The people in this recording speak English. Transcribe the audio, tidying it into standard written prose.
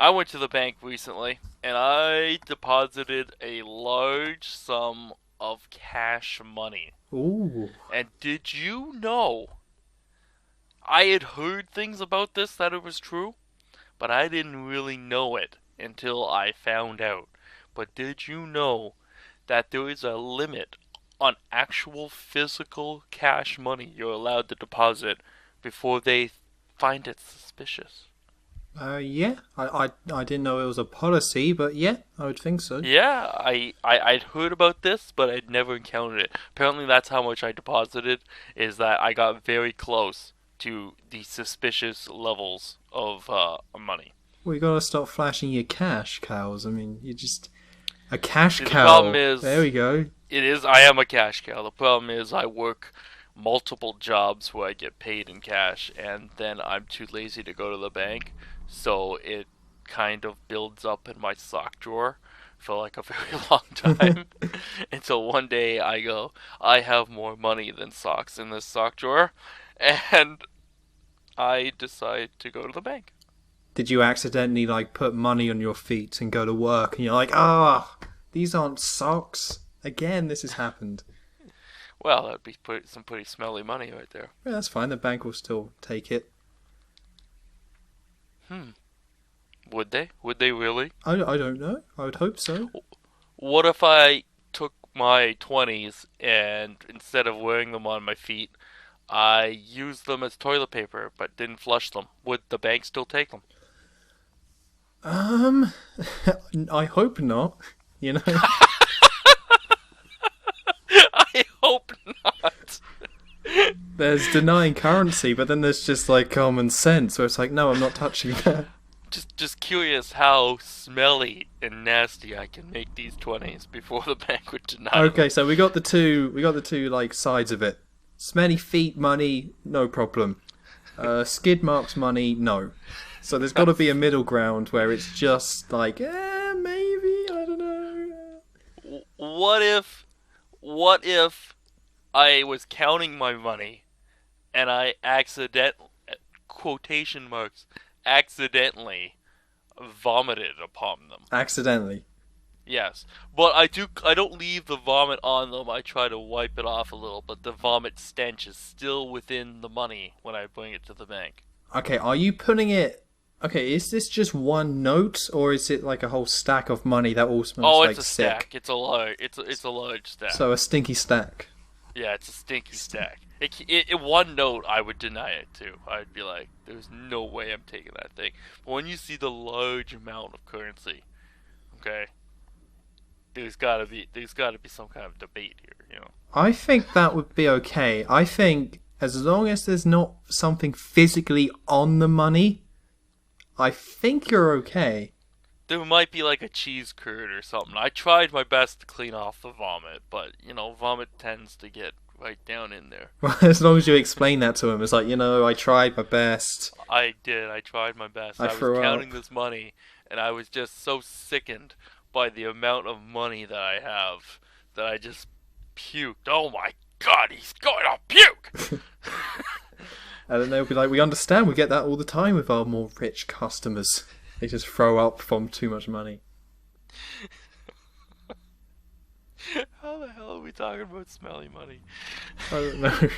I went to the bank recently and I deposited a large sum of cash money. Ooh. And did you know I had heard things about this that it was true, but I didn't really know it until I found out. But did you know that there is a limit on actual physical cash money you're allowed to deposit before they find it suspicious? Yeah. I didn't know it was a policy, but yeah, I would think so. Yeah, I'd heard about this, but I'd never encountered it. Apparently, that's how much I deposited, is that I got very close to the suspicious levels of money. Well, you gotta stop flashing your cash cows. I mean, you just a cash See, the problem cow. There is, we go. I am a cash cow. The problem is, I work multiple jobs where I get paid in cash, and then I'm too lazy to go to the bank, so it kind of builds up in my sock drawer for like a very long time until one day I go, I have more money than socks in this sock drawer, and I decide to go to the bank. Did you accidentally like put money on your feet and go to work, and you're like, ah, these aren't socks. Again, this has happened. Well, that'd be some pretty smelly money right there. Yeah, that's fine. The bank will still take it. Hmm. Would they? Would they really? I don't know. I would hope so. What if I took my 20s and instead of wearing them on my feet, I used them as toilet paper but didn't flush them? Would the bank still take them? Um, I hope not. You know. I hope not. There's denying currency, but then there's just like common sense where it's like, no, I'm not touching that. Just curious how smelly and nasty I can make these 20s before the bank would deny them. Okay, so we got the two like sides of it. Smelly feet money, no problem. Skid marks money, no. So there's got to be a middle ground where it's just like, maybe, I don't know. What if what if I was counting my money and I quotation marks accidentally vomited upon them? Accidentally. Yes, but I don't leave the vomit on them. I try to wipe it off a little, but the vomit stench is still within the money when I bring it to the bank. Okay, are you putting it? Okay, is this just one note or is it like a whole stack of money that all smells Oh, it's like a sick? stack. It's a large. It's a large stack. So a stinky stack. Yeah, it's a stinky stack. One note, I would deny it too. I'd be like, "There's no way I'm taking that thing." But when you see the large amount of currency, okay, there's gotta be some kind of debate here, you know. I think that would be okay. I think as long as there's not something physically on the money, I think you're okay. There might be like a cheese curd or something. I tried my best to clean off the vomit, but vomit tends to get right down in there. As long as you explain that to him, it's like, I tried my best. I did. I tried my best. I I was threw counting up. this money, and I was just so sickened by the amount of money that I have that I just puked. Oh my god, he's going to puke! And then they'll be like, we understand, we get that all the time with our more rich customers. They just throw up from too much money. How the hell are we talking about smelly money? I don't know.